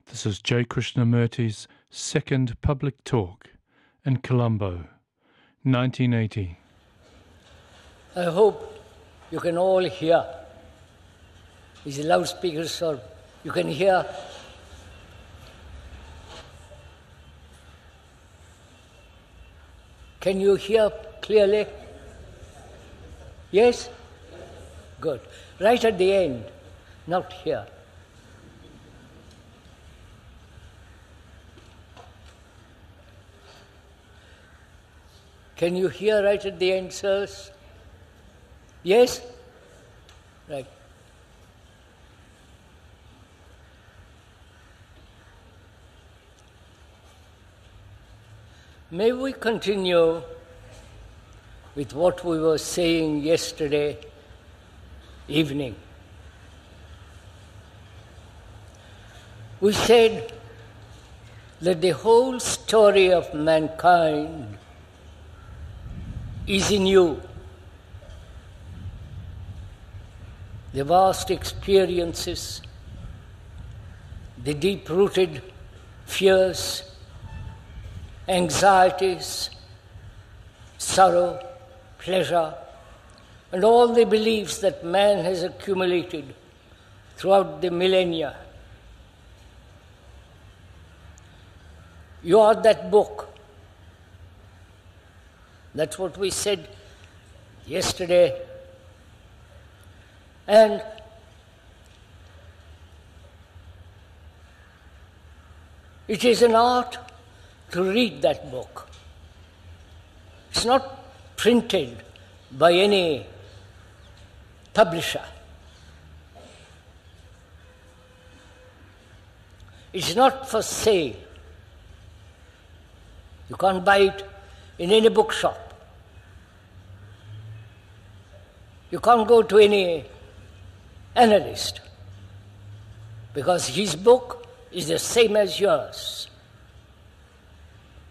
This is J. Krishnamurti's second public talk in Colombo, 1980. I hope you can all hear. These loudspeakers, so you can hear. Can you hear clearly? Yes? Good. Right at the end, not here. Can you hear right at the end, sirs? Yes? Right. May we continue with what we were saying yesterday evening. We said that the whole story of mankind is in you. The vast experiences, the deep-rooted fears, anxieties, sorrow, pleasure, and all the beliefs that man has accumulated throughout the millennia. You are that book. That's what we said yesterday. And it is an art to read that book. It's not printed by any publisher. It's not for sale. You can't buy it in any bookshop. You can't go to any analyst because his book is the same as yours.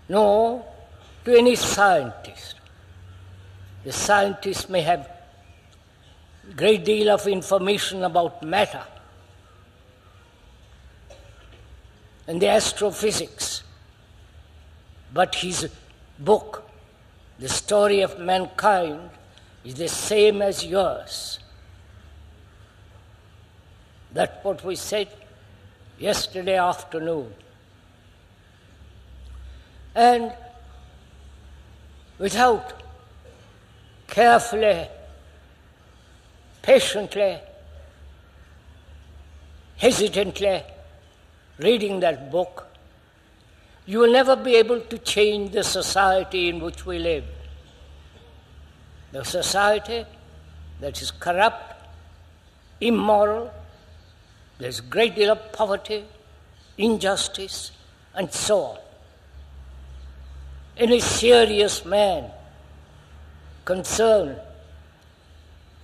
No, to any scientist. The scientist may have a great deal of information about matter and the astrophysics, but his book, The Story of Mankind, is the same as yours. That's what we said yesterday afternoon. And without carefully, patiently, hesitantly reading that book, you will never be able to change the society in which we live. The society that is corrupt, immoral, there's a great deal of poverty, injustice, and so on. Any serious man concerned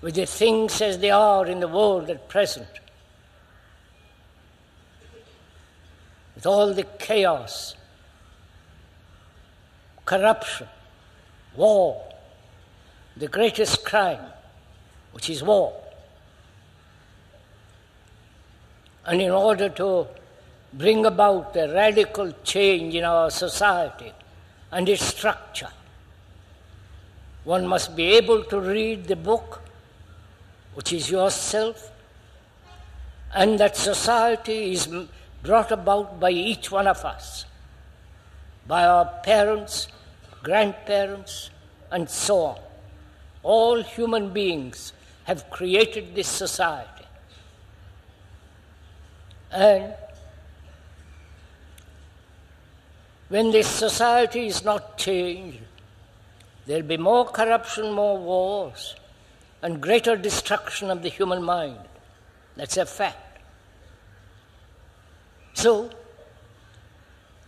with the things as they are in the world at present, with all the chaos, corruption, war, the greatest crime, which is war. And in order to bring about a radical change in our society and its structure, one must be able to read the book, which is yourself, and that society is brought about by each one of us, by our parents, grandparents, and so on. All human beings have created this society. And when this society is not changed, there will be more corruption, more wars, and greater destruction of the human mind. That's a fact. So,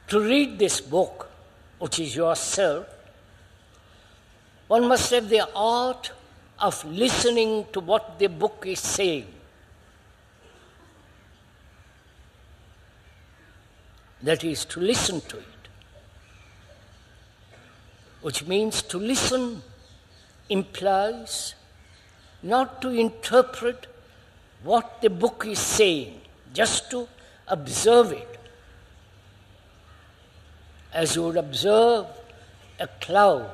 to read this book, which is yourself, one must have the art of listening to what the book is saying. That is, to listen to it. Which means to listen implies not to interpret what the book is saying, just to observe it as you would observe a cloud.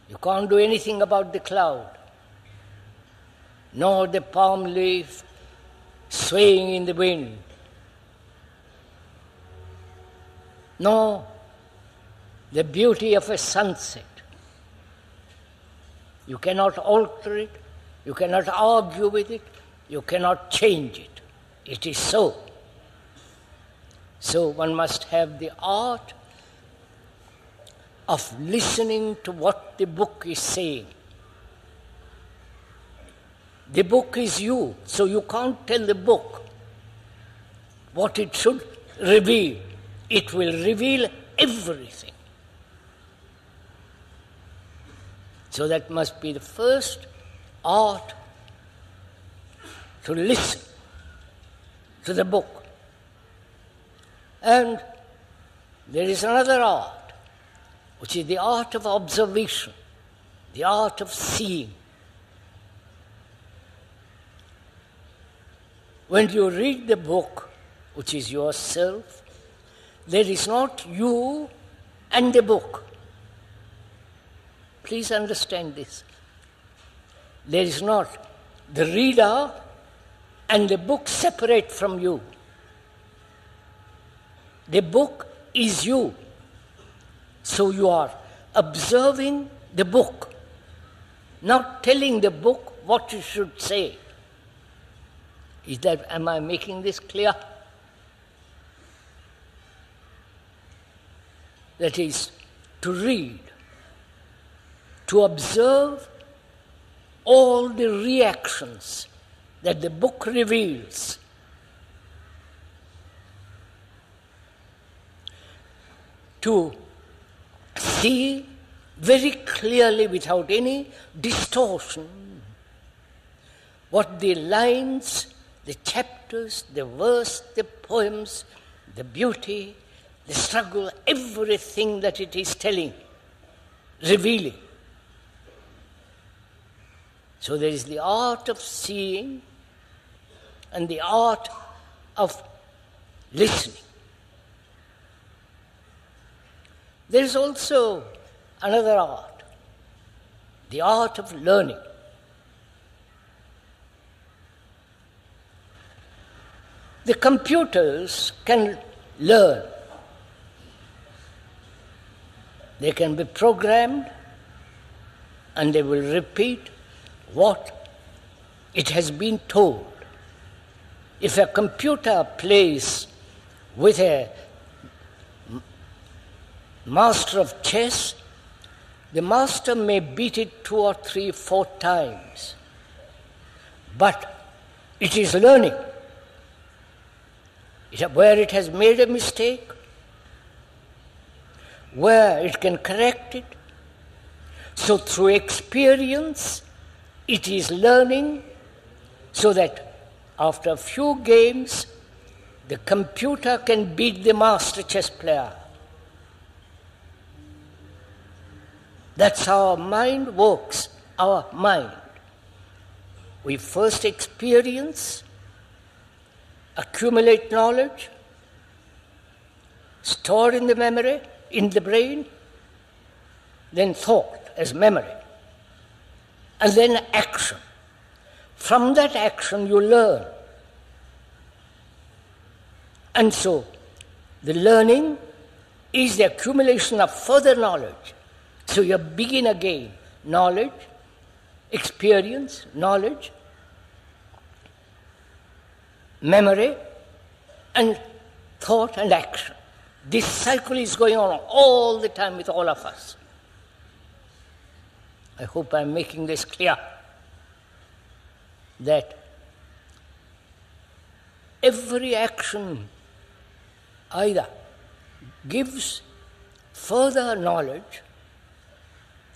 You can't do anything about the cloud, nor the palm leaf swaying in the wind, nor the beauty of a sunset. You cannot alter it, you cannot argue with it, you cannot change it. It is so. So one must have the art of listening to what the book is saying. The book is you, so you can't tell the book what it should reveal. It will reveal everything. So that must be the first art, to listen to the book. And there is another art, which is the art of observation, the art of seeing. When you read the book, which is yourself, there is not you and the book. Please understand this. There is not the reader and the book separate from you. The book is you. So you are observing the book, not telling the book what you should say. Am I making this clear? That is, to read, to observe all the reactions that the book reveals. To see very clearly, without any distortion, what the lines, the chapters, the verse, the poems, the beauty, the struggle, everything that it is telling, revealing. So there is the art of seeing and the art of listening. There is also another art, the art of learning. The computers can learn. They can be programmed and they will repeat what it has been told. If a computer plays with a master of chess, the master may beat it 2 or 3, 4 times. But it is learning. Where it has made a mistake, where it can correct it. So through experience, it is learning, so that after a few games, the computer can beat the master chess player. That's how our mind works, our mind. We first experience, accumulate knowledge, store in the memory, in the brain, then thought as memory, and then action. From that action you learn. And so the learning is the accumulation of further knowledge. So you begin again, knowledge, experience, knowledge, memory, and thought and action. This cycle is going on all the time with all of us. I hope I'm making this clear, that every action either gives further knowledge,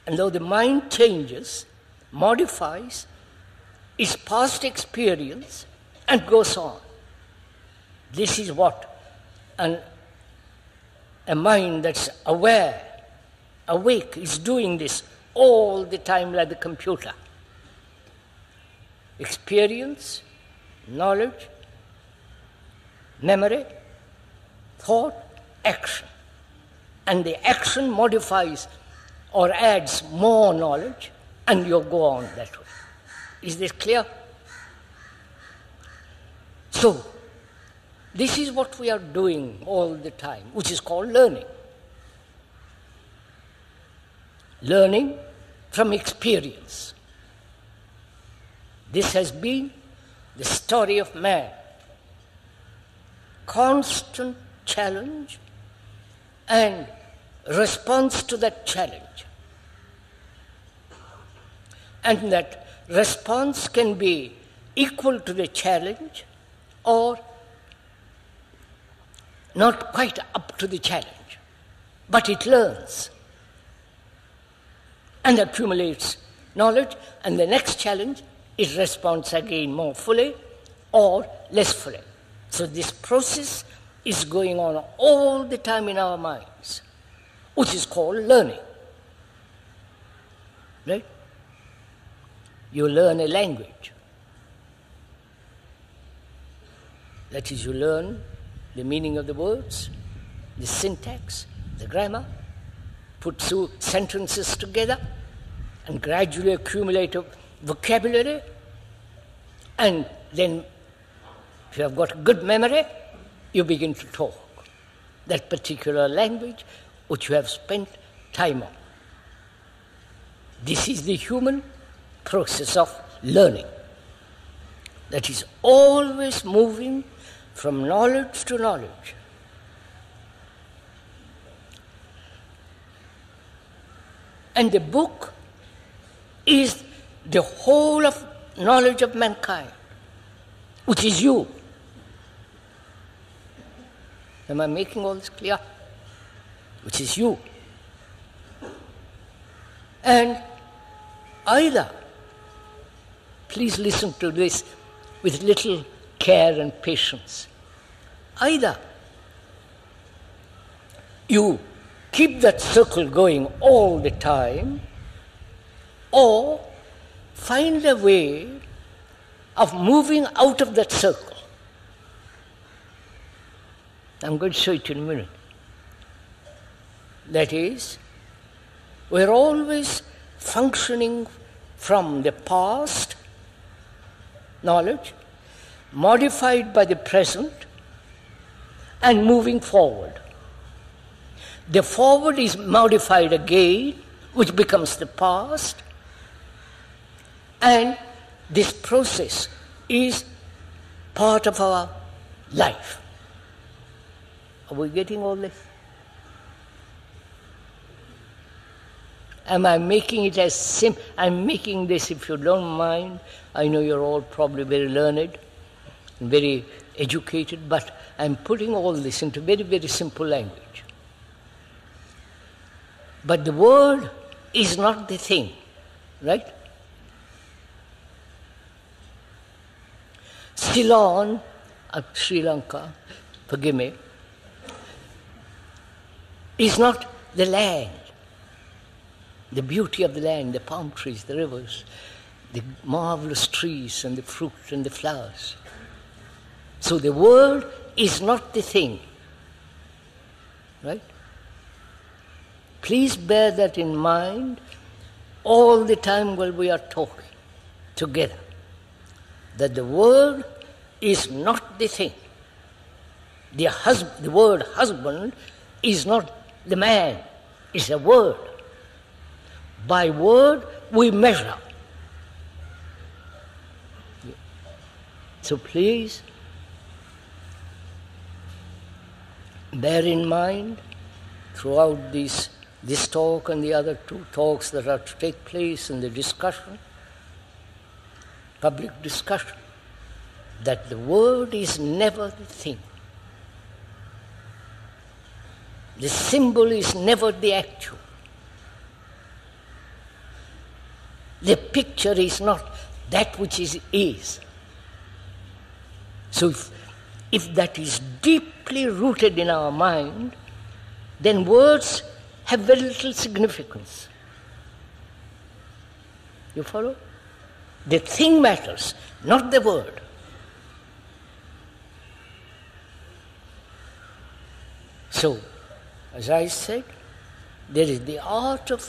and though the mind changes, modifies its past experience and goes on. This is what a mind that's aware, awake, is doing this all the time like the computer. Experience, knowledge, memory, thought, action. And the action modifies or adds more knowledge, and you go on that way. Is this clear? So, this is what we are doing all the time, which is called learning. Learning from experience. This has been the story of man. Constant challenge and response to that challenge. And that response can be equal to the challenge or not quite up to the challenge. But it learns and accumulates knowledge, and the next challenge it responds again more fully or less fully. So this process is going on all the time in our minds, which is called learning. Right? You learn a language. That is, you learn the meaning of the words, the syntax, the grammar, put two sentences together and gradually accumulate a vocabulary, and then if you have got good memory, you begin to talk that particular language which you have spent time on. This is the human process of learning that is always moving from knowledge to knowledge. And the book is the whole of knowledge of mankind, which is you. Am I making all this clear? Which is you. And either, please listen to this with little care and patience, either you keep that circle going all the time, or find a way of moving out of that circle. I'm going to show it in a minute. That is, we're always functioning from the past knowledge, modified by the present, and moving forward. The forward is modified again, which becomes the past, and this process is part of our life. Are we getting all this? Am I making it as simple? I'm making this, if you don't mind. I know you're all probably very learned, very educated, but I'm putting all this into very, very simple language. But the word is not the thing, right? Ceylon, Sri Lanka, forgive me, is not the land, the beauty of the land, the palm trees, the rivers, the marvelous trees and the fruit and the flowers. So the world is not the thing, right? Please bear that in mind all the time while we are talking together, that the world is not the thing. The word husband is not the man, it's a word. By word we measure. So please bear in mind throughout this talk and the other two talks that are to take place in the discussion, public discussion, that the word is never the thing. The symbol is never the actual. The picture is not that which is. So if that is deeply rooted in our mind, then words have very little significance. You follow? The thing matters, not the word. So, as I said, there is the art of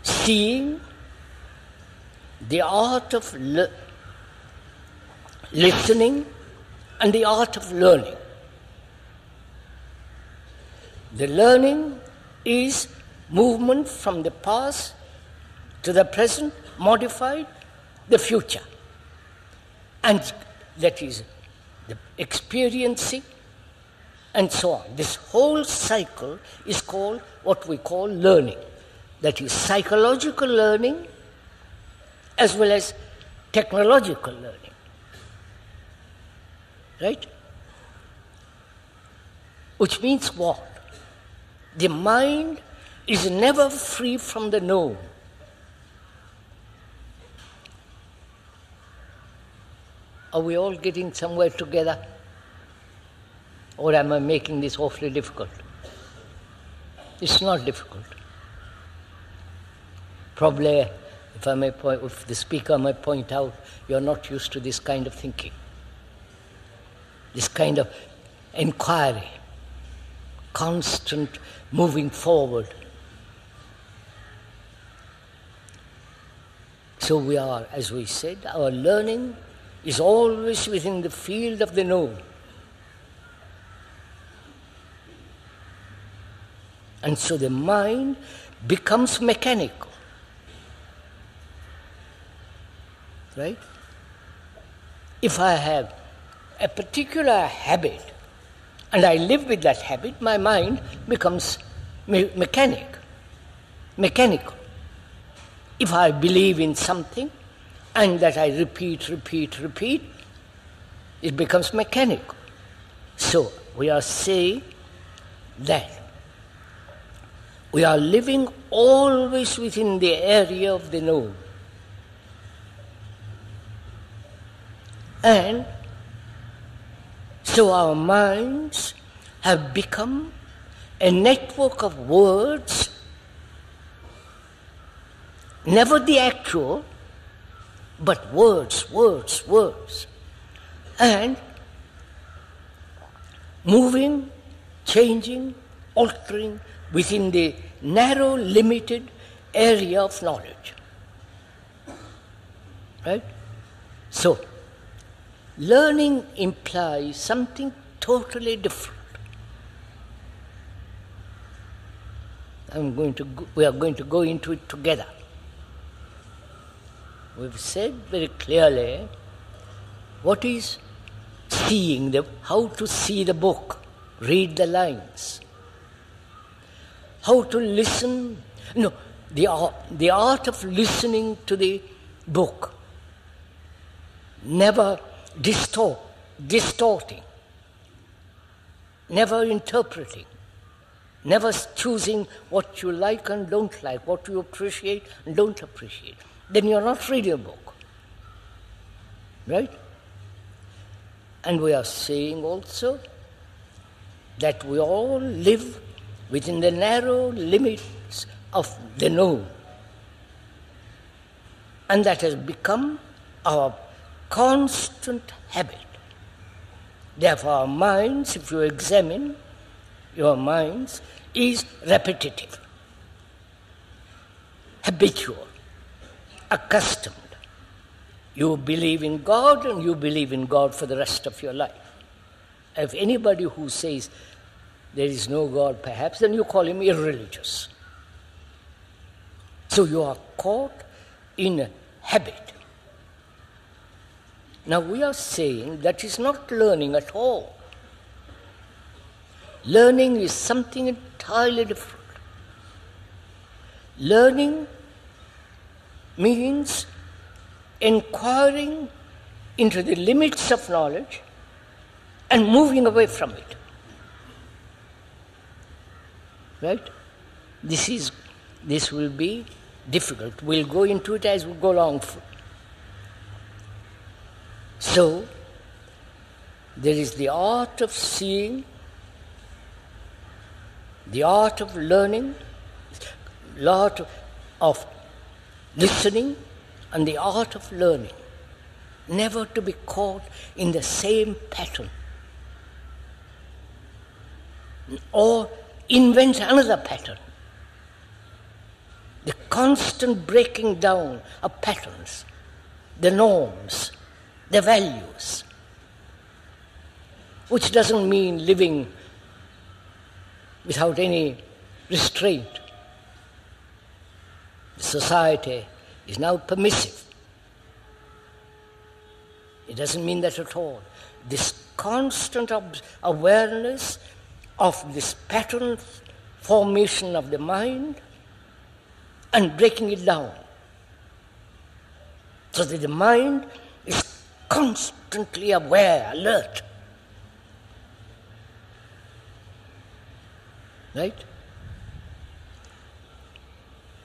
seeing, the art of listening, and the art of learning. The learning is movement from the past to the present, modified, the future. And that is the experiencing, and so on. This whole cycle is called what we call learning. That is psychological learning as well as technological learning. Right? Which means what? The mind is never free from the known. Are we all getting somewhere together? Or am I making this awfully difficult? It's not difficult. Probably, if the speaker may point out, you're not used to this kind of thinking, this kind of inquiry, constant moving forward. So we are, as we said, our learning is always within the field of the known. And so the mind becomes mechanical. Right? If I have a particular habit and I live with that habit, my mind becomes mechanical. If I believe in something and that I repeat, it becomes mechanical. So we are saying that we are living always within the area of the known. And so our minds have become a network of words, never the actual, but words, and moving, changing, altering within the narrow, limited area of knowledge. Right? So, learning implies something totally different. We are going to go into it together. We've said very clearly what is seeing, how to see the book, read the lines. How to listen, the art of listening to the book, never distorting, never interpreting, never choosing what you like and don't like, what you appreciate and don't appreciate. Then you're not reading a book. Right? And we are saying also that we all live within the narrow limits of the known. And that has become our constant habit. Therefore, our minds, if you examine your minds, is repetitive, habitual, accustomed. You believe in God and you believe in God for the rest of your life. If anybody who says there is no God perhaps, then you call him irreligious. So you are caught in a habit. Now we are saying that is not learning at all. Learning is something entirely different. Learning means inquiring into the limits of knowledge and moving away from it. Right? This will be difficult. We'll go into it as we go along. So, there is the art of seeing, the art of learning, the art of listening, and the art of learning. Never to be caught in the same pattern. or invent another pattern. The constant breaking down of patterns, the norms, the values, which doesn't mean living without any restraint. The society is now permissive. It doesn't mean that at all. This constant awareness of this pattern formation of the mind and breaking it down so that the mind is constantly aware, alert. Right?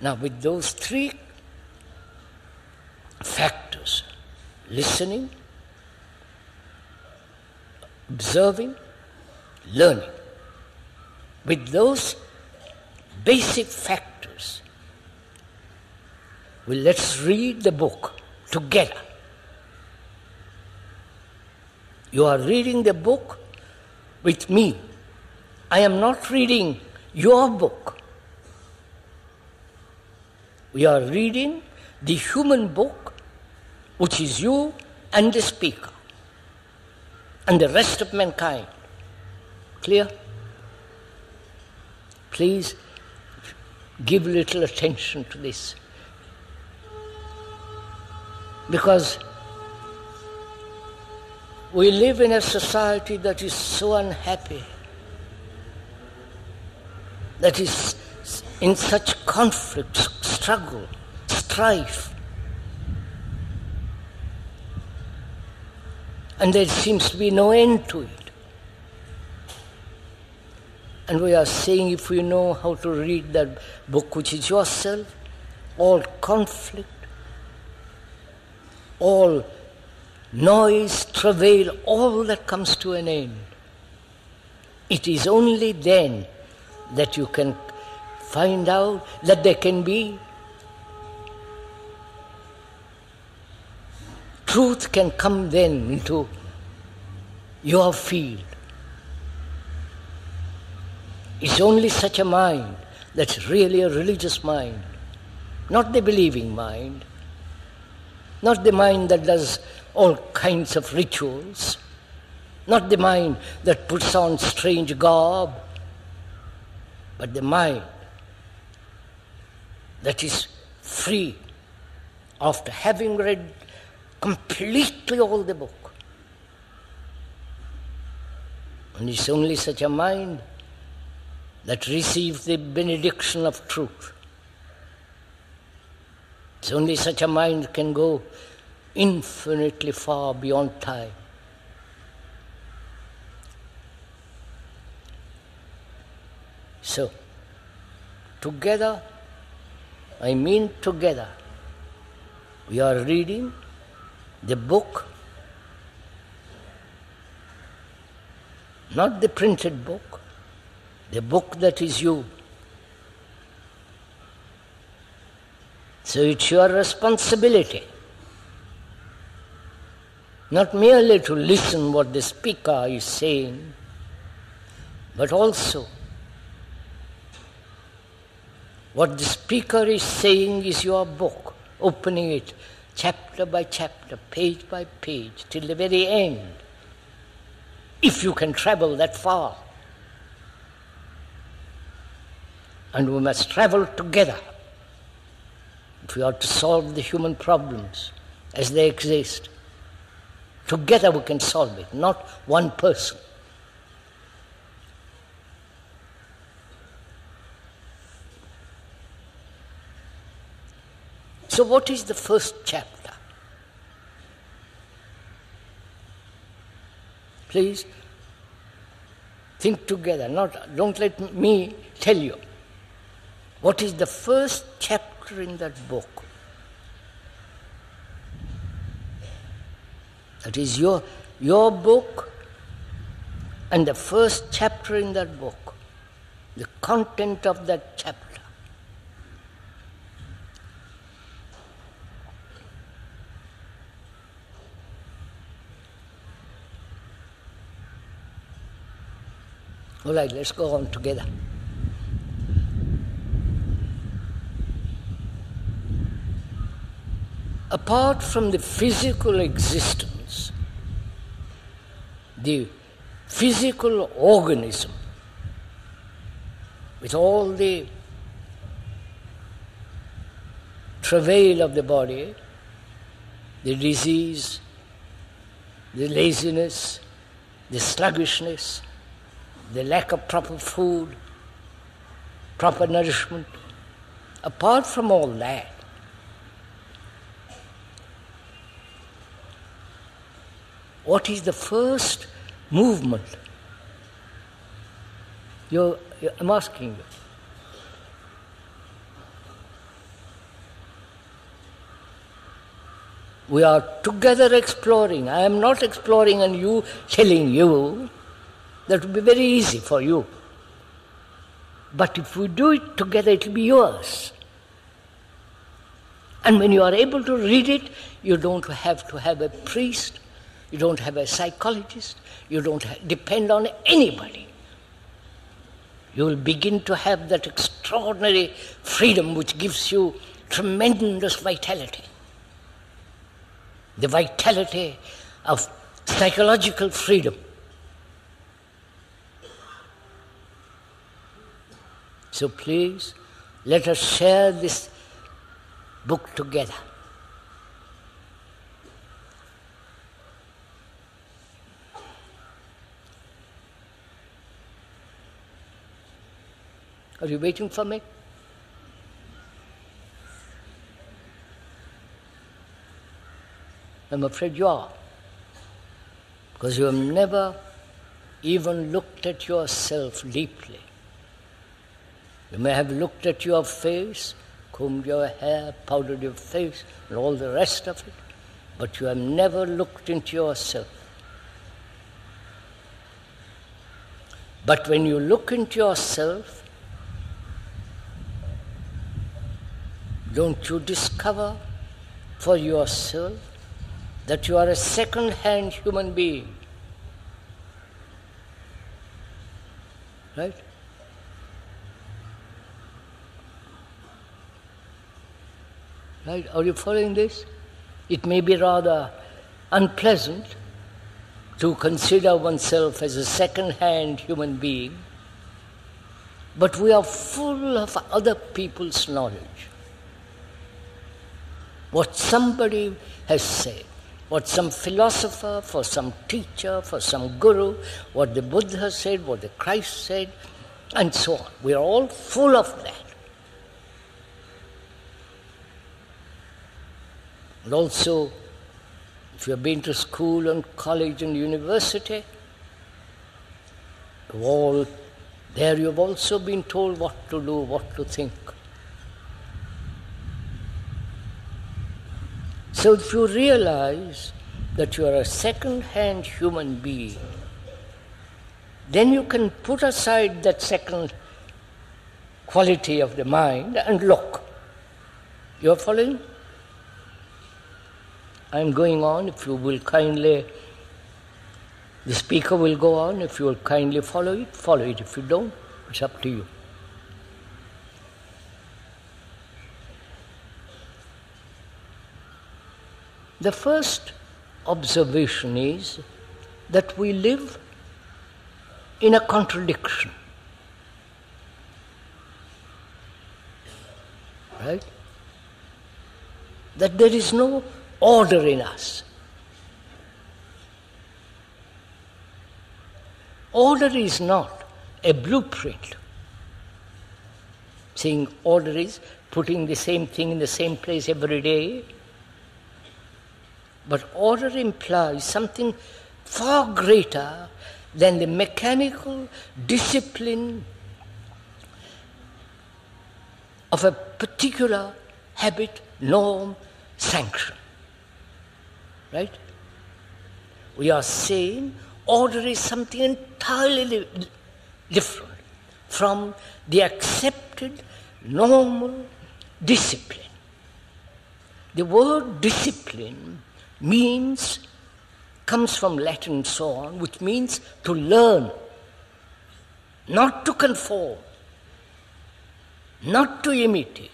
Now, with those three factors, listening, observing, learning, with those basic factors, well, let's read the book together. You are reading the book with me. I am not reading your book. We are reading the human book, which is you and the speaker and the rest of mankind. Clear? Please give little attention to this. Because we live in a society that is so unhappy, that is in such conflict, struggle, strife. And there seems to be no end to it. And we are saying, if we know how to read that book, which is yourself, all conflict, all noise, travail, all that comes to an end. It is only then that you can find out that there can be truth can come then into your field. It's only such a mind that's really a religious mind, not the believing mind, not the mind that does all kinds of rituals, not the mind that puts on strange garb, but the mind that is free after having read completely all the book. And it's only such a mind that receives the benediction of truth. It's only such a mind can go infinitely far beyond time. So, together, I mean together, we are reading the book, not the printed book, the book that is you. So it's your responsibility not merely to listen what the speaker is saying, but also what the speaker is saying is your book, opening it chapter by chapter, page by page, till the very end, if you can travel that far. And we must travel together if we are to solve the human problems as they exist. Together we can solve it, not one person. So what is the first chapter? Please think together, don't let me tell you. What is the first chapter in that book? That is your book, and the first chapter in that book, the content of that chapter. All right, let's go on together. Apart from the physical existence, the physical organism, with all the travail of the body, the disease, the laziness, the sluggishness, the lack of proper food, proper nourishment, apart from all that, what is the first movement? I'm asking you. We are together exploring. I am not exploring and you telling you. That would be very easy for you. But if we do it together, it will be yours. And when you are able to read it, you don't have to have a priest, you don't have a psychologist, you don't depend on anybody. You will begin to have that extraordinary freedom which gives you tremendous vitality. The vitality of psychological freedom. So please, let us share this book together. Are you waiting for me? I'm afraid you are. Because you have never even looked at yourself deeply. You may have looked at your face, combed your hair, powdered your face, and all the rest of it, but you have never looked into yourself. But when you look into yourself, don't you discover for yourself that you are a second-hand human being? Right? Right? Are you following this? It may be rather unpleasant to consider oneself as a second-hand human being, but we are full of other people's knowledge. What somebody has said, what some philosopher, for some teacher, for some guru, what the Buddha said, what the Christ said, and so on. We are all full of that. And also, if you have been to school and college and university, there you have also been told what to do, what to think. So if you realize that you are a second-hand human being, then you can put aside that second quality of the mind and look. You are following? I am going on. If you will kindly, the speaker will go on. If you will kindly follow it, follow it. If you don't, it's up to you. The first observation is that we live in a contradiction. Right? That there is no order in us. Order is not a blueprint. Saying order is putting the same thing in the same place every day. But order implies something far greater than the mechanical discipline of a particular habit, norm, sanction. Right? We are saying order is something entirely different from the accepted normal discipline. The word discipline comes from Latin and so on, which means to learn. not to conform, not to imitate,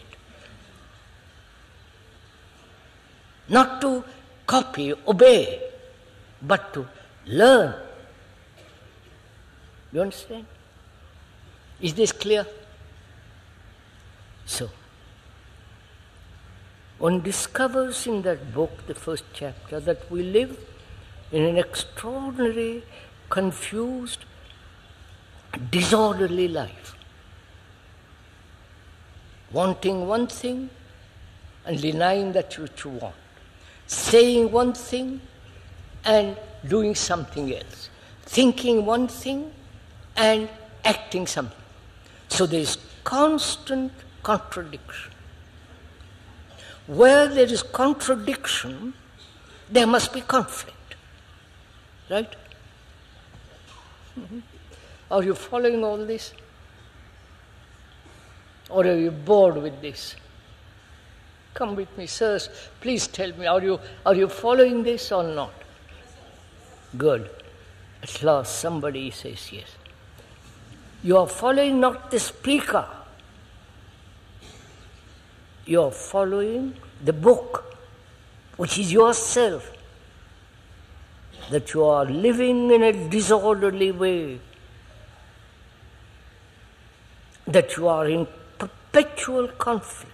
not to copy, obey, but to learn. You understand? Is this clear? So, one discovers in that book, the first chapter, that we live in an extraordinary, confused, disorderly life. Wanting one thing and denying that which you want. Saying one thing and doing something else. Thinking one thing and acting something. So there is constant contradiction. Where there is contradiction, there must be conflict. Right? Mm-hmm. Are you following all this? Or are you bored with this? Come with me, sirs. Please tell me, are you following this or not? Good. At last somebody says yes. You are following not the speaker. You are following the book, which is yourself. That you are living in a disorderly way. That you are in perpetual conflict.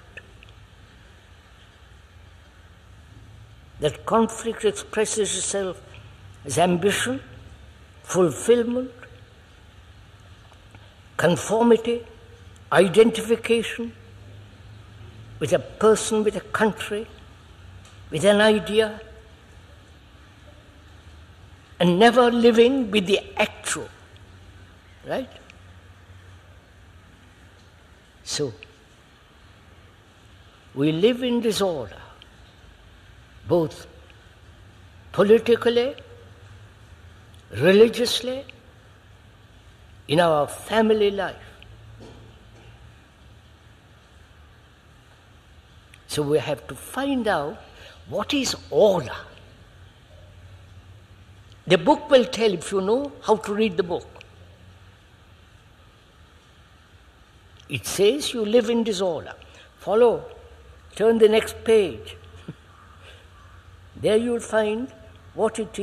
That conflict expresses itself as ambition, fulfillment, conformity, identification with a person, with a country, with an idea, and never living with the actual. Right? So, we live in disorder, both politically, religiously, in our family life. So we have to find out what is order. The book will tell if you know how to read the book. It says you live in disorder. Follow. Turn the next page. There you will find what it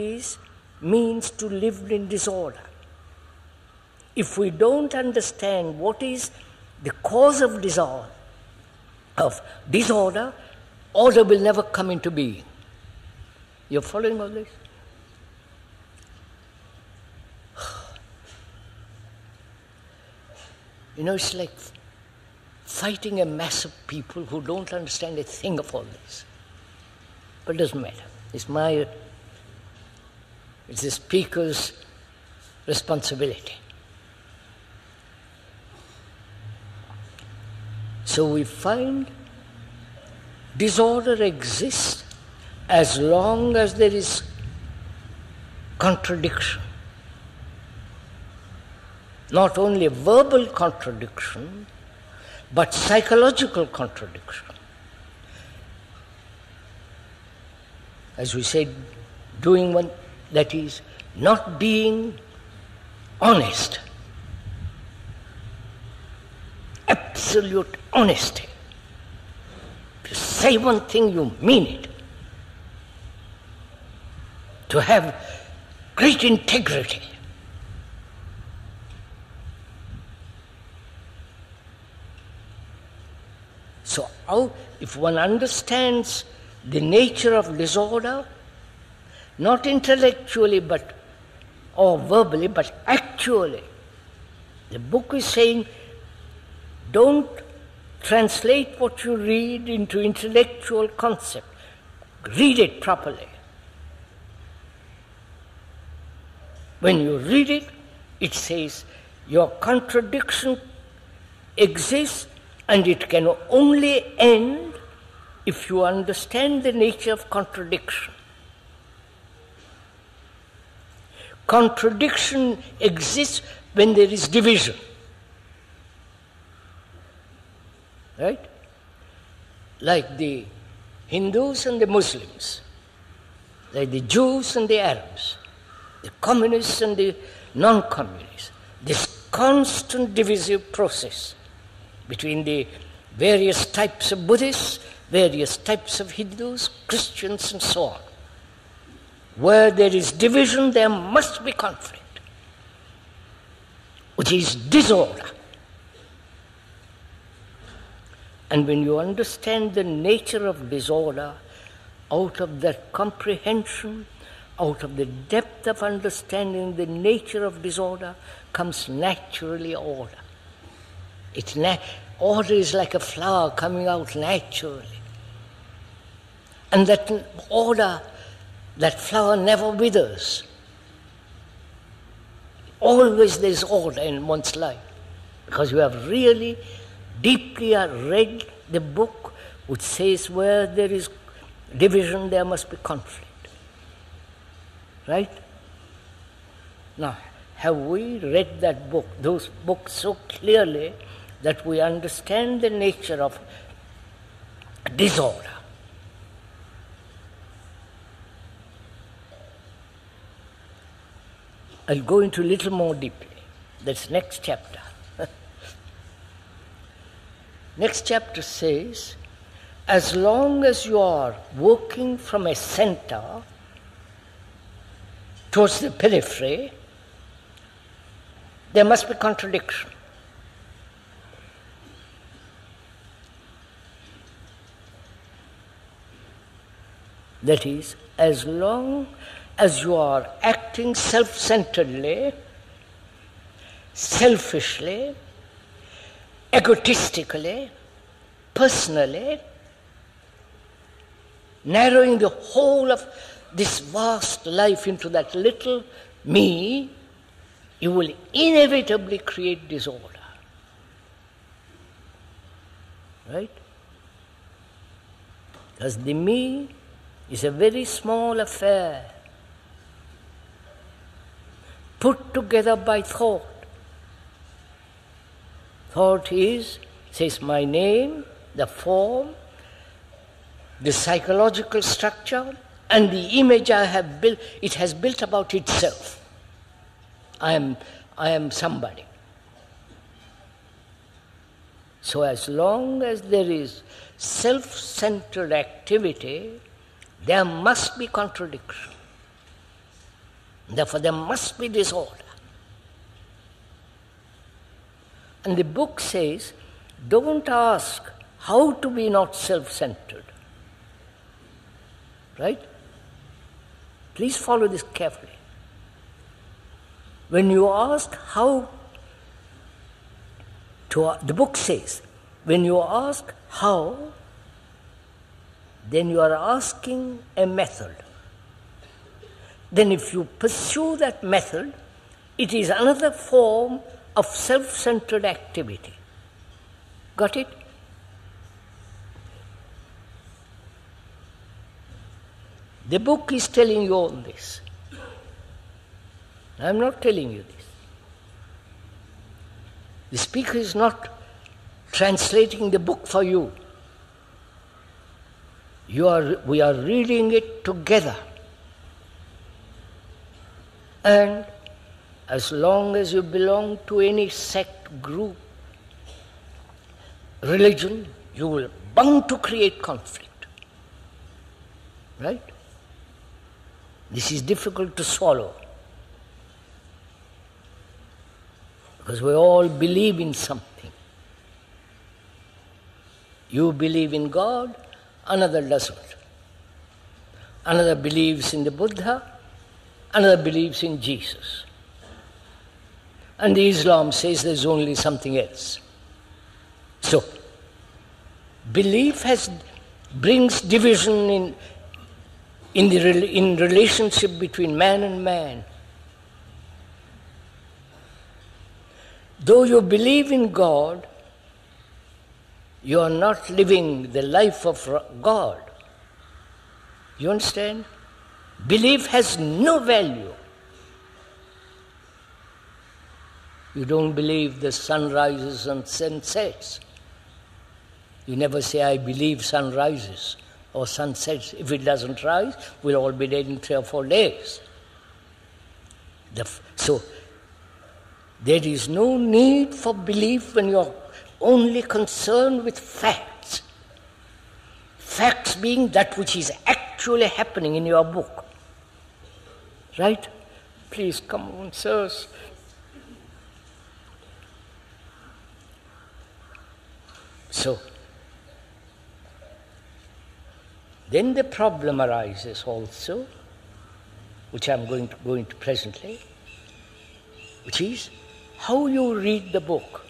means to live in disorder. If we don't understand what is the cause of disorder, order will never come into being. You're following all this? You know, it's like fighting a mass of people who don't understand a thing of all this. But it doesn't matter. It's the speaker's responsibility. So we find disorder exists as long as there is contradiction. Not only verbal contradiction, but psychological contradiction. As we said, doing one that is not being honest. Absolute honesty. If you say one thing, you mean it. To have great integrity. So if one understands the nature of disorder, not intellectually or verbally, but actually, the book is saying, don't translate what you read into intellectual concept. Read it properly. When you read it, it says your contradiction exists and it can only end if you understand the nature of contradiction. Contradiction exists when there is division. Right? Like the Hindus and the Muslims, like the Jews and the Arabs, the communists and the non-communists. This constant divisive process between the various types of Buddhists, various types of Hindus, Christians, and so on. Where there is division, there must be conflict, which is disorder. And when you understand the nature of disorder, out of that comprehension, out of the depth of understanding the nature of disorder, comes naturally order. Order is like a flower coming out naturally. And that order, that flower never withers. Always there is order in one's life, because you have really deeply read the book which says where there is division, there must be conflict. Right? Now, have we read that book, those books so clearly that we understand the nature of disorder? I'll go into a little more deeply. That's next chapter. Next chapter says, as long as you are working from a center towards the periphery, there must be contradiction. That is, as long as you are acting self-centredly, selfishly, egotistically, personally, narrowing the whole of this vast life into that little me, you will inevitably create disorder. Right? Because the me is a very small affair, put together by thought. Thought says my name, the form, the psychological structure, and the image I have built. It has built about itself. I am somebody. So as long as there is self-centered activity, there must be contradiction. Therefore, there must be disorder. And the book says, don't ask how to be not self-centered. Right? Please follow this carefully. When you ask how to, the book says, when you ask how, then you are asking a method. Then if you pursue that method, it is another form of self-centered activity. Got it? The book is telling you all this. I am not telling you this. The speaker is not translating the book for you. We are reading it together. And as long as you belong to any sect, group, religion, you will bound to create conflict. Right? This is difficult to swallow. Because we all believe in something. You believe in God, another doesn't. Another believes in the Buddha, another believes in Jesus. And the Islam says there's only something else. So, belief brings division in relationship between man and man. Though you believe in God, you are not living the life of God. You understand? Belief has no value. You don't believe the sun rises and sun sets. You never say, I believe sun rises or sun sets. If it doesn't rise, we'll all be dead in 3 or 4 days. So, There is no need for belief when you are only concerned with facts. Facts being that which is actually happening in your book. Right? Please come on, sirs. So, then the problem arises also, which I'm going to go into presently, which is how you read the book.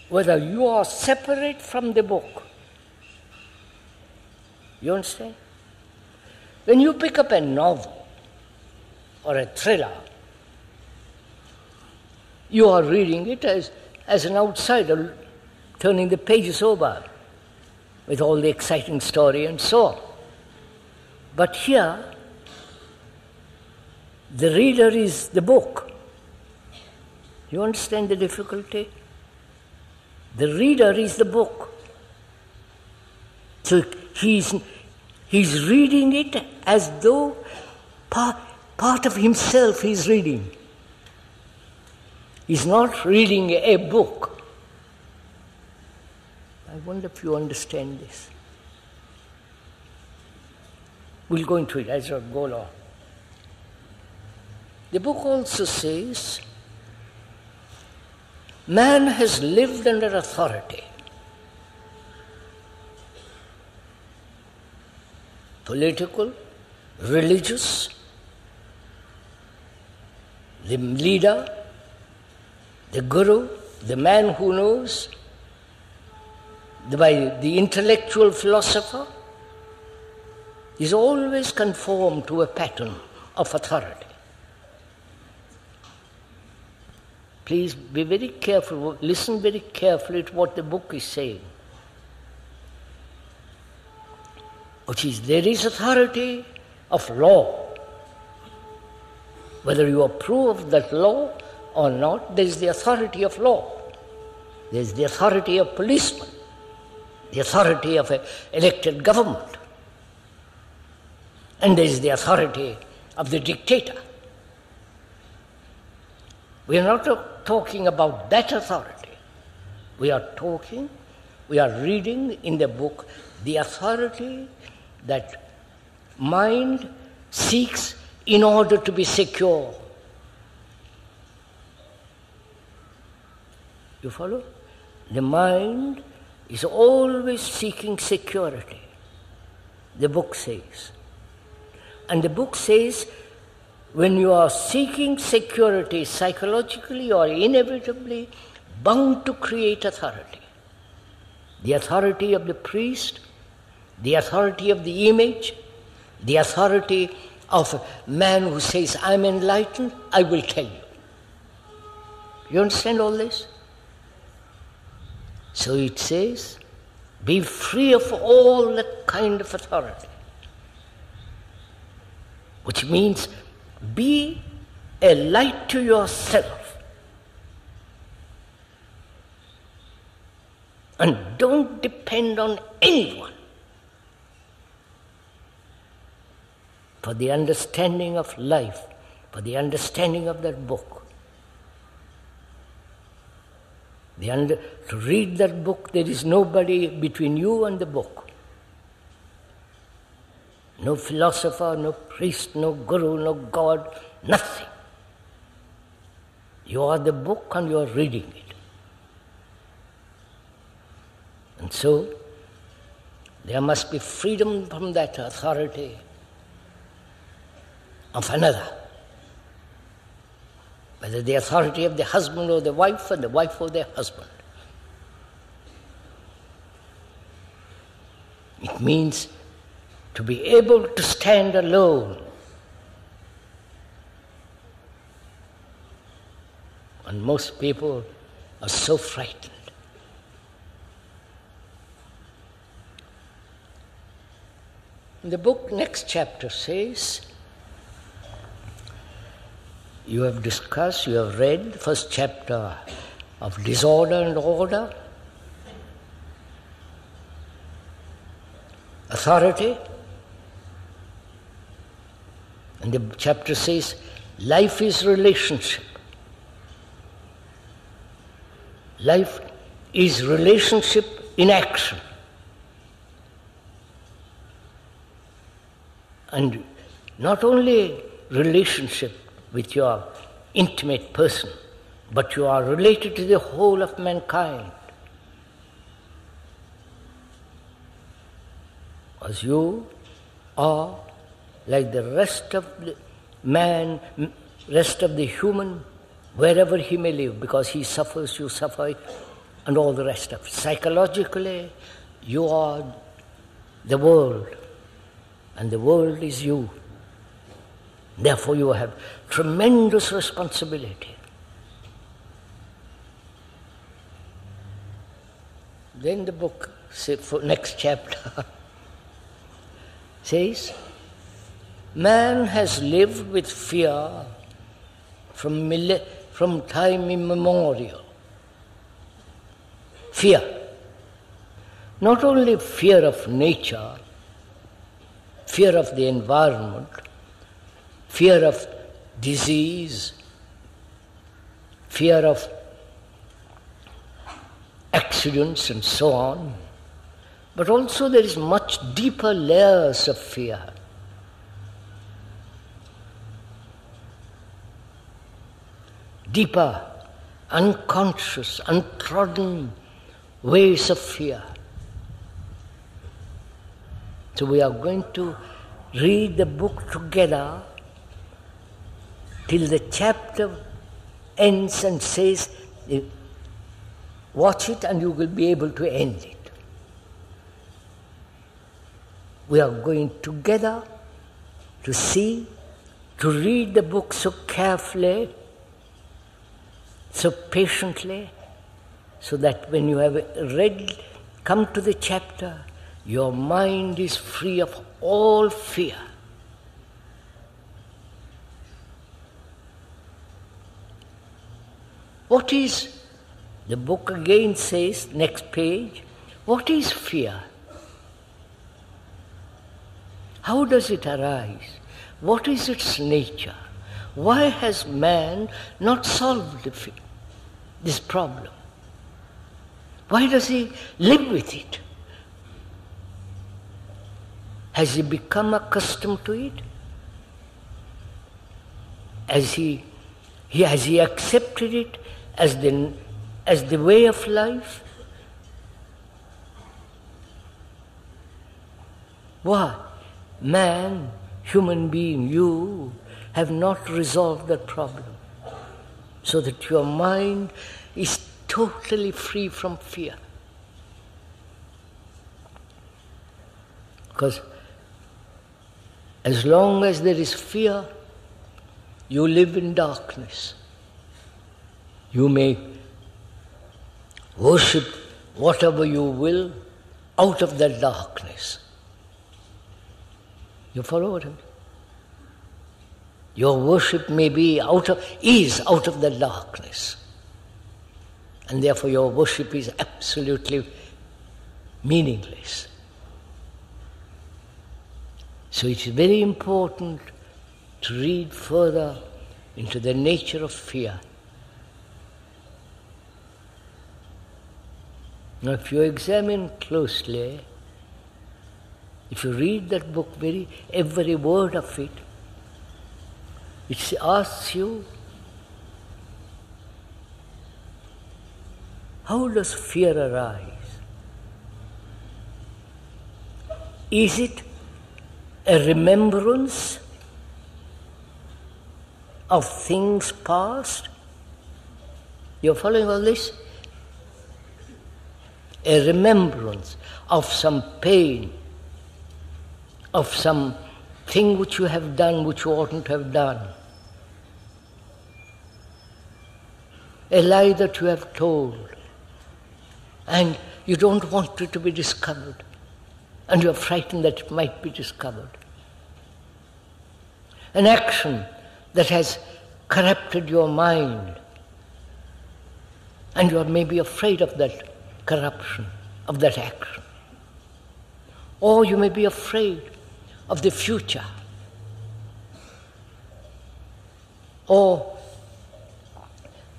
Whether you are separate from the book. You understand? When you pick up a novel or a thriller, you are reading it as an outsider, turning the pages over with all the exciting story and so on. But here, the reader is the book. You understand the difficulty? The reader is the book. So he's reading it as though part of himself he's reading. He's not reading a book. I wonder if you understand this. We'll go into it as we go along. The book also says, man has lived under authority. Political, religious, the leader, the guru, the man who knows, the intellectual philosopher, is always conformed to a pattern of authority. Please be very careful, listen very carefully to what the book is saying. Which is, there is authority of law. Whether you approve of that law or not, there is the authority of law. There is the authority of policemen, the authority of an elected government. And there is the authority of the dictator. We are not talking about that authority. We are reading in the book the authority that mind seeks in order to be secure. You follow? The mind is always seeking security, the book says. And the book says, when you are seeking security, psychologically you are inevitably bound to create authority. The authority of the priest, the authority of the image, the authority of a man who says, I'm enlightened, I will tell you. You understand all this? So it says, be free of all that kind of authority. Which means, be a light to yourself. And don't depend on anyone for the understanding of life, for the understanding of that book. To read that book, there is nobody between you and the book. No philosopher, no priest, no guru, no God, nothing. You are the book and you are reading it. And so, there must be freedom from that authority of another. Whether the authority of the husband or the wife, and the wife or the husband. It means to be able to stand alone. And most people are so frightened. The book, next chapter says, you have discussed, you have read the first chapter of disorder and order, authority, and the chapter says, life is relationship. Life is relationship in action. And not only relationship with your intimate person, but you are related to the whole of mankind. As you are like the rest of the man, rest of the human, wherever he may live, because he suffers, you suffer, and all the rest of it. Psychologically, you are the world, and the world is you. Therefore, you have tremendous responsibility. Then the book, next chapter, says, man has lived with fear from time immemorial. Fear. Not only fear of nature, fear of the environment, fear of disease, fear of accidents and so on, but also there is much deeper layers of fear. Deeper, unconscious, untrodden ways of fear. So we are going to read the book together till the chapter ends and says, watch it and you will be able to end it. We are going together to see, to read the book so carefully, so patiently, so that when you have read, come to the chapter, your mind is free of all fear. What is, the book again says, next page, what is fear? How does it arise? What is its nature? Why has man not solved this problem? Why does he live with it? Has he become accustomed to it? Has he accepted it as the way of life? Why? Man, human being, you have not resolved that problem, so that your mind is totally free from fear. Because as long as there is fear, you live in darkness. You may worship whatever you will out of that darkness. You follow what I mean? Your worship may be out of the darkness. And therefore your worship is absolutely meaningless. So it is very important to read further into the nature of fear. Now if you examine closely, if you read that book, every word of it, it asks you, how does fear arise? Is it a remembrance of things past? You're following all this? A remembrance of some pain, of some thing which you have done which you oughtn't to have done. A lie that you have told, and you don't want it to be discovered, and you are frightened that it might be discovered. An action that has corrupted your mind, and you are maybe afraid of that corruption, of that action. Or you may be afraid of the future. Or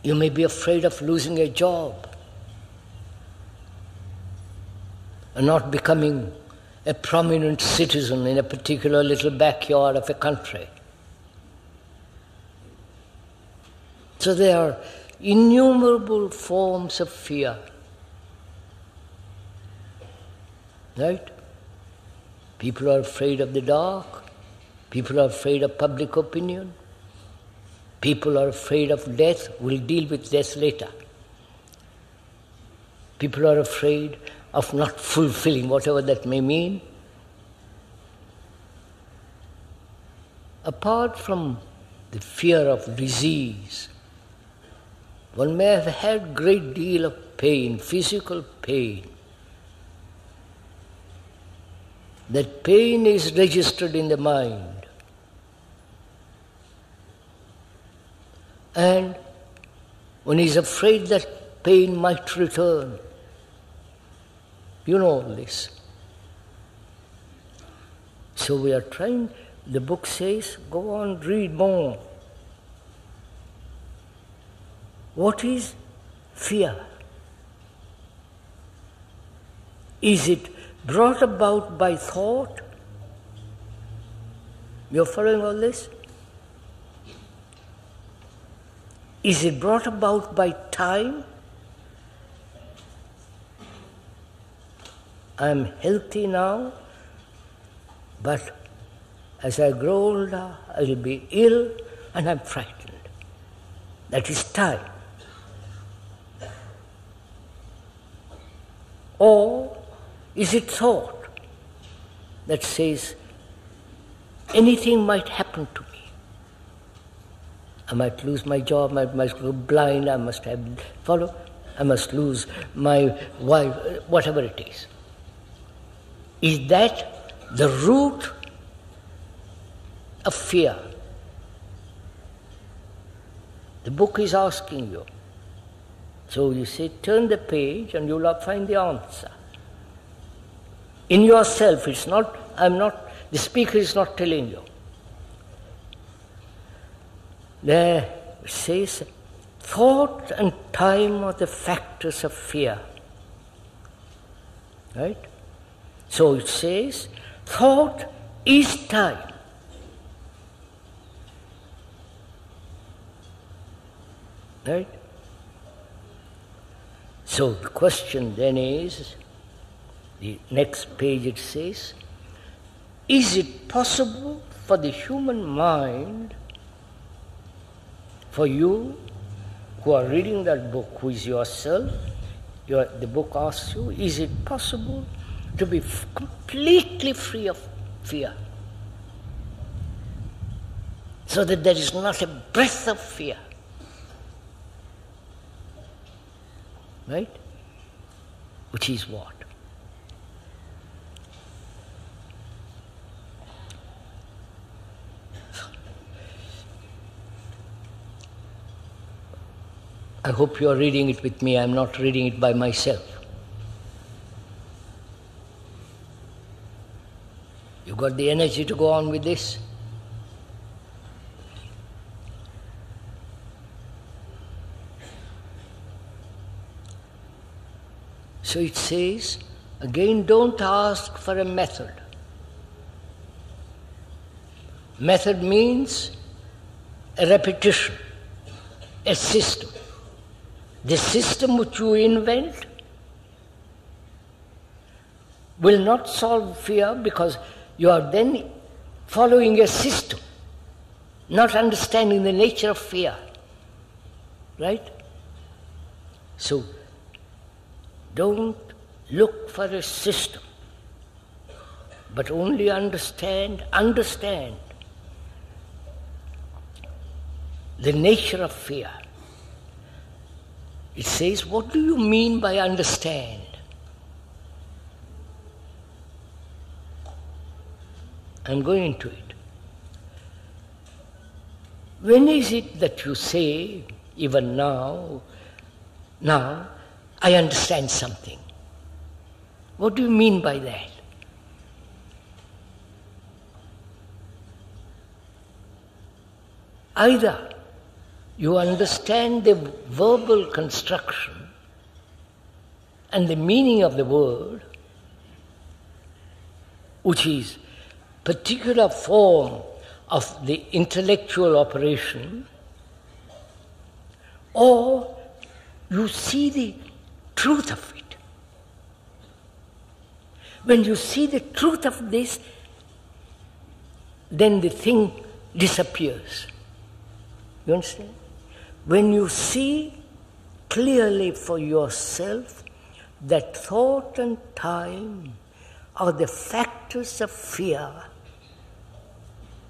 you may be afraid of losing a job. and not becoming a prominent citizen in a particular little backyard of a country. So there are innumerable forms of fear. Right? People are afraid of the dark. People are afraid of public opinion. People are afraid of death. We'll deal with death later. People are afraid of not fulfilling, whatever that may mean. Apart from the fear of disease, one may have had a great deal of pain, physical pain. That pain is registered in the mind. And one is afraid that pain might return. You know all this. So we are trying, the book says, go on, read more. What is fear? Is it brought about by thought? You're following all this? Is it brought about by time? I'm healthy now, but as I grow older, I will be ill and I'm frightened. That is time. Or is it thought that says, anything might happen to me? I might lose my job, I must go blind, I must lose my wife, whatever it is. Is that the root of fear? The book is asking you. So you say, turn the page and you'll find the answer. In yourself, the speaker is not telling you. There it says, thought and time are the factors of fear. Right? So it says, thought is time. Right? So the question then is, the next page it says, is it possible for the human mind, for you who are reading that book, who is yourself, the book asks you, is it possible to be completely free of fear? So that there is not a breath of fear. Right? Which is what? I hope you are reading it with me. I am not reading it by myself. You got the energy to go on with this? So it says, again, don't ask for a method. Method means a repetition, a system. The system which you invent will not solve fear because you are then following a system, not understanding the nature of fear. Right? So, don't look for a system, but only understand the nature of fear. It says, what do you mean by understand? I'm going to it. When is it that you say, even now, I understand something? What do you mean by that? Either you understand the verbal construction and the meaning of the word, which is particular form of the intellectual operation, or you see the truth of it. When you see the truth of this, then the thing disappears. You understand? When you see clearly for yourself that thought and time are the factors of fear,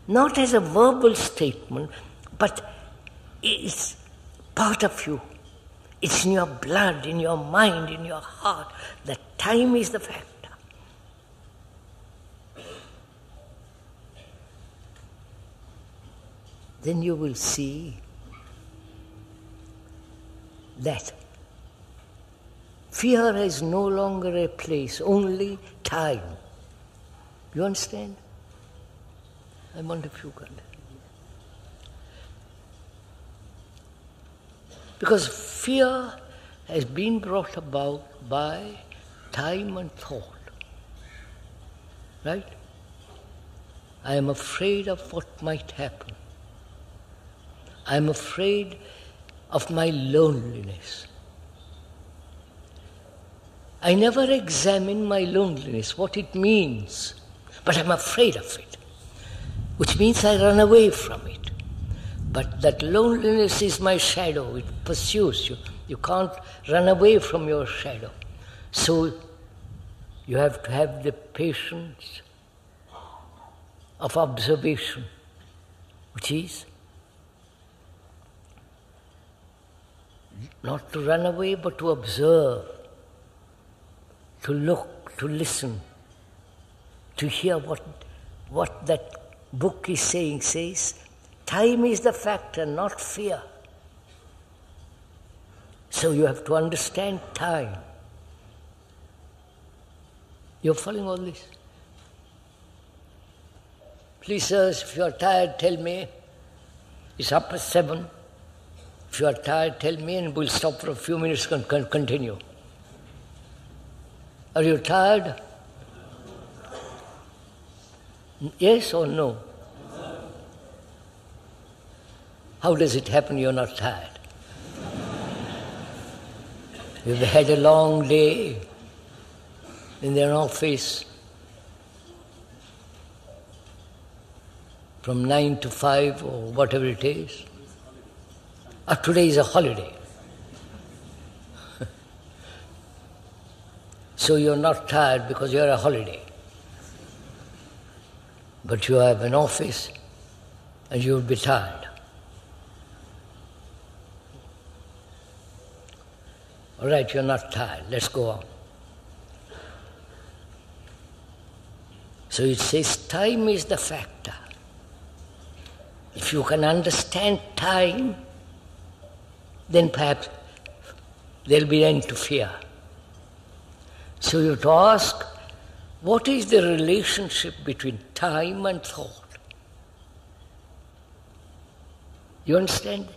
not as a verbal statement, but it's part of you. It's in your blood, in your mind, in your heart, that time is the factor. Then you will see that fear has no longer a place, only time. You understand? I wonder if you can. Because fear has been brought about by time and thought. Right? I am afraid of what might happen. I am afraid of my loneliness. I never examine my loneliness, what it means, but I'm afraid of it, which means I run away from it. But that loneliness is my shadow, it pursues you. You can't run away from your shadow. So you have to have the patience of observation, which is not to run away, but to observe, to look, to listen, to hear what that book is saying. Says, time is the factor, not fear. So you have to understand time. You're following all this? Please, sirs, if you are tired, tell me. It's up at 7. If you are tired, tell me, and we'll stop for a few minutes and continue. Are you tired? Yes or no? How does it happen you're not tired? You've had a long day in an office from 9 to 5 or whatever it is. Today is a holiday. So you're not tired because you're a holiday. But you have an office and you'll be tired. All right, you're not tired. Let's go on. So it says time is the factor. If you can understand time, then perhaps there'll be an end to fear. So you have to ask, what is the relationship between time and thought? You understand?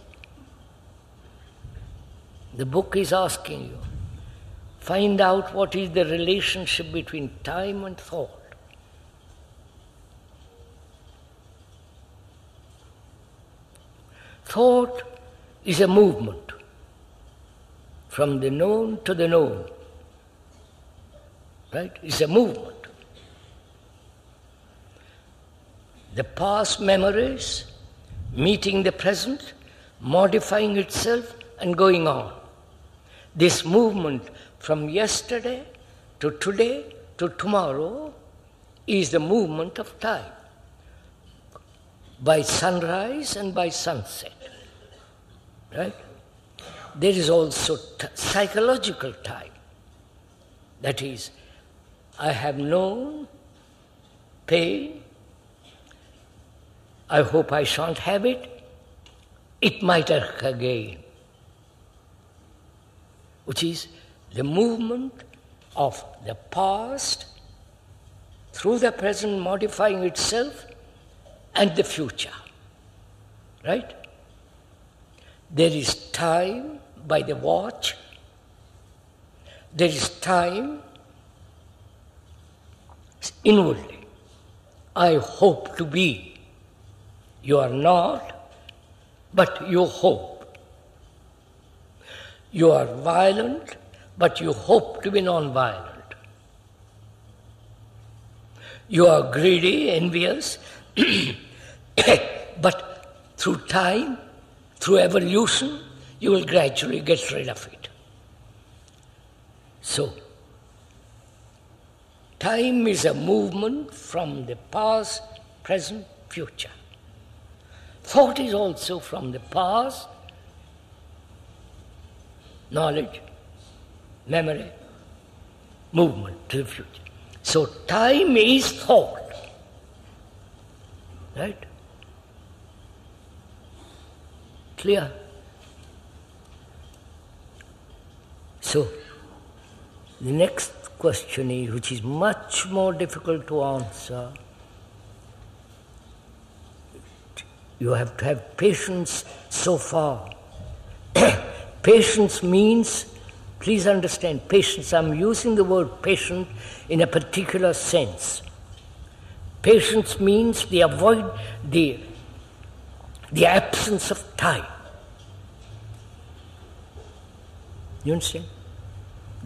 The book is asking you, find out what is the relationship between time and thought. Thought is a movement from the known to the known. Right? It's a movement. The past memories meeting the present, modifying itself and going on. This movement from yesterday to today to tomorrow is the movement of time, by sunrise and by sunset. Right? There is also psychological time. That is, I have known pain. I hope I shan't have it. It might occur again. Which is the movement of the past through the present modifying itself and the future. Right? There is time by the watch. There is time inwardly. I hope to be. You are not, but you hope. You are violent, but you hope to be non-violent. You are greedy, envious, but through time, through evolution, you will gradually get rid of it. So, time is a movement from the past, present, future. Thought is also from the past, knowledge, memory, movement to the future. So time is thought. Right? Clear? So, the next question is, which is much more difficult to answer. You have to have patience so far. Patience means, please understand, patience, I'm using the word patient in a particular sense. Patience means the absence of time. You understand?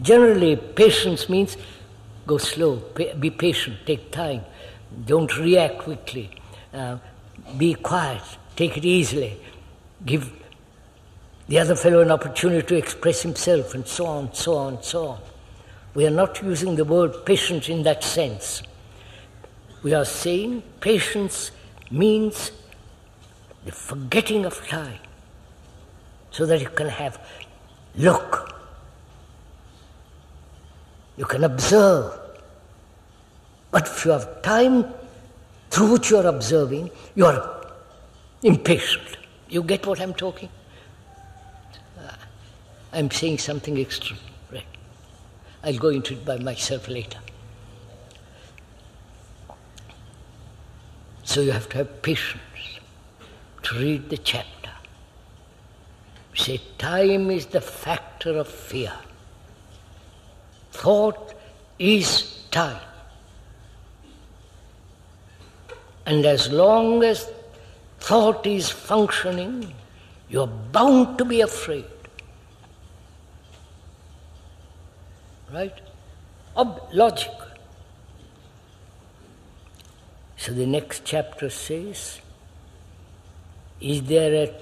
Generally, patience means go slow, be patient, take time, don't react quickly, be quiet, take it easily, give the other fellow an opportunity to express himself, and so on, so on, so on. We are not using the word patient in that sense. We are saying patience means the forgetting of time, so that you can have look. You can observe. But if you have time through which you are observing, you are impatient. You get what I'm talking? I'm saying something extra. Right. I'll go into it by myself later. So you have to have patience to read the chapter. Say, time is the factor of fear. Thought is time. And as long as thought is functioning, you're bound to be afraid. Right? Logic. So the next chapter says, is there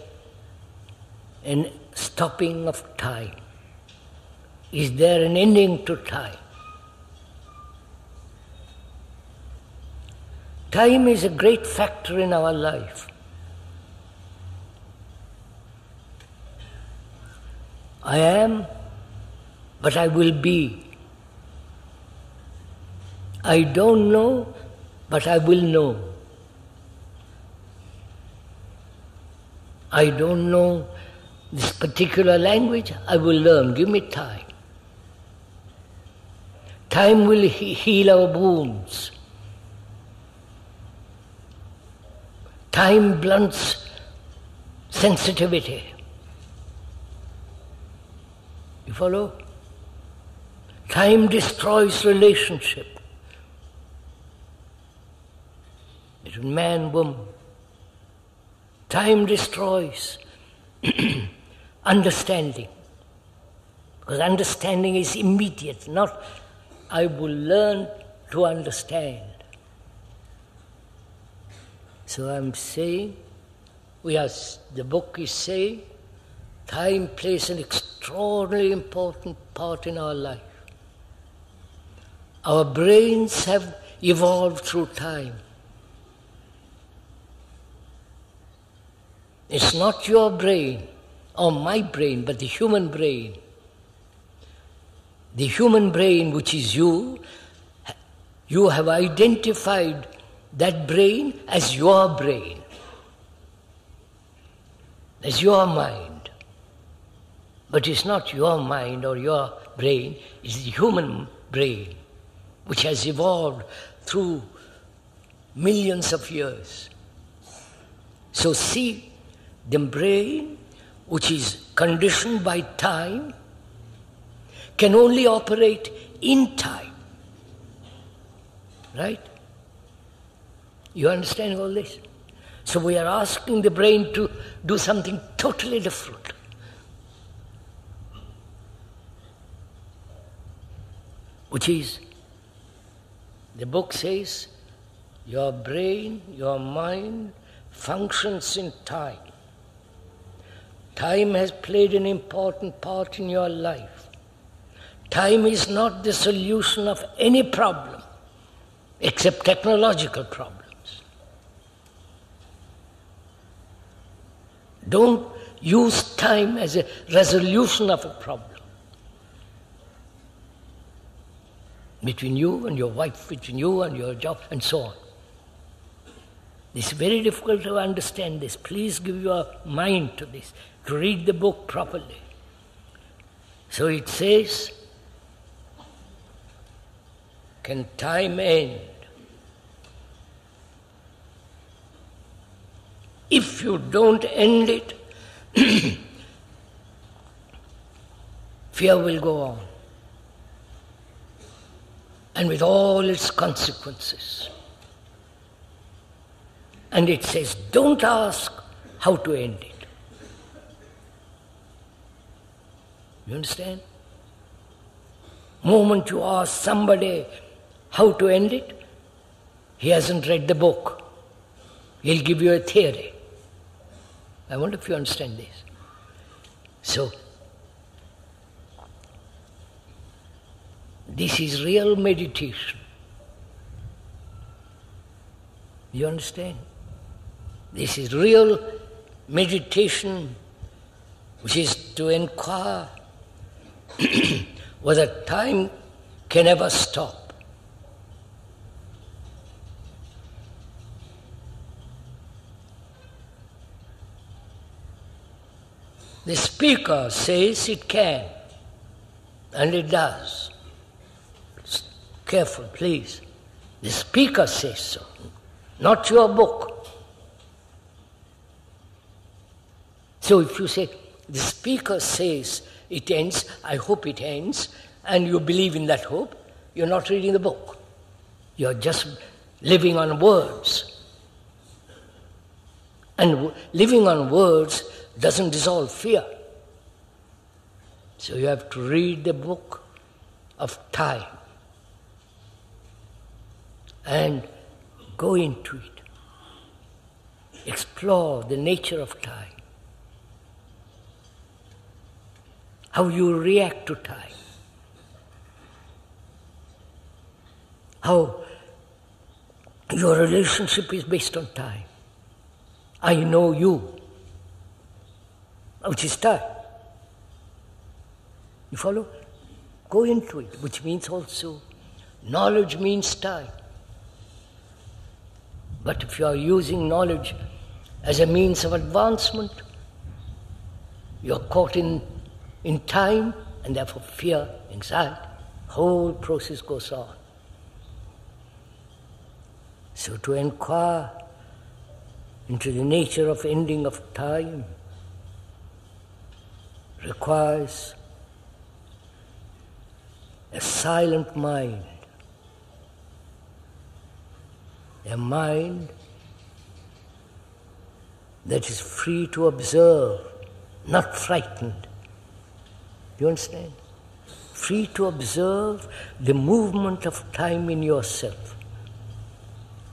an stopping of time? Is there an ending to time? Time is a great factor in our life. I am, but I will be. I don't know, but I will know. I don't know this particular language, I will learn. Give me time. Time will heal our wounds. Time blunts sensitivity. You follow? Time destroys relationship between man and woman. Time destroys understanding. Because understanding is immediate, not I will learn to understand. So I'm saying, the book is saying, time plays an extraordinarily important part in our life. Our brains have evolved through time. It's not your brain or my brain, but the human brain. The human brain, which is you have identified that brain as your brain, as your mind. But it's not your mind or your brain, it's the human brain, which has evolved through millions of years. So see, the brain, which is conditioned by time, can only operate in time. Right? You understand all this? So we are asking the brain to do something totally different. Which is, the book says, your brain, your mind functions in time. Time has played an important part in your life. Time is not the solution of any problem, except technological problems. Don't use time as a resolution of a problem. Between you and your wife, between you and your job, and so on. It's very difficult to understand this. Please give your mind to this, to read the book properly. So it says, can time end? If you don't end it, fear will go on. And with all its consequences. And it says, don't ask how to end it. You understand? Moment you ask somebody how to end it, he hasn't read the book. He'll give you a theory. I wonder if you understand this. So, this is real meditation. You understand? This is real meditation, which is to inquire whether time can ever stop. The speaker says it can, and it does. Careful, please. The speaker says so, not your book. So if you say, the speaker says it ends, I hope it ends, and you believe in that hope, you're not reading the book. You're just living on words. And living on words doesn't dissolve fear. So you have to read the book of time and go into it. Explore the nature of time. How you react to time. How your relationship is based on time. I know you, which is time. You follow? Go into it, which means also knowledge means time. But if you are using knowledge as a means of advancement, you are caught in time, and therefore fear, anxiety, whole process goes on. So to inquire into the nature of ending of time requires a silent mind, a mind that is free to observe, not frightened. You understand? Free to observe the movement of time in yourself,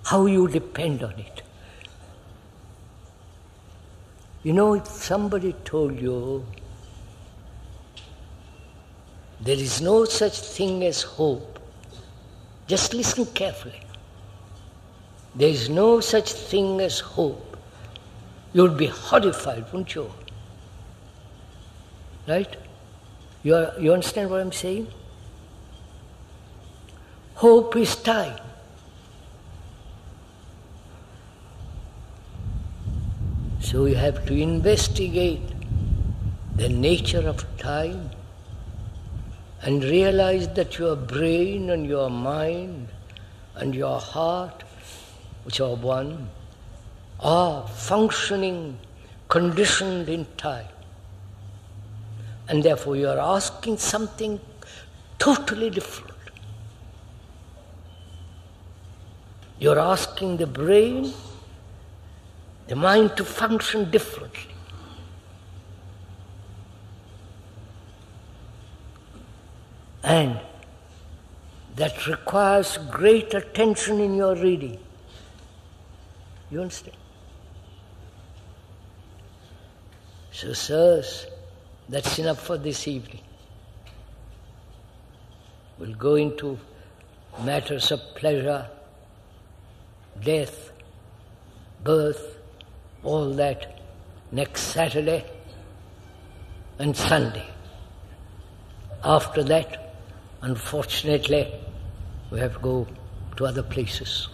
how you depend on it. You know, if somebody told you there is no such thing as hope, just listen carefully. There is no such thing as hope. You would be horrified, wouldn't you? Right? You understand what I'm saying? Hope is time. So you have to investigate the nature of time and realize that your brain and your mind and your heart, which are one, are functioning, conditioned in time. And therefore you are asking something totally different. You're asking the brain, the mind to function differently. And that requires great attention in your reading. You understand? So, sirs, that's enough for this evening. We'll go into matters of pleasure, death, birth, all that next Saturday and Sunday. After that, unfortunately, we have to go to other places.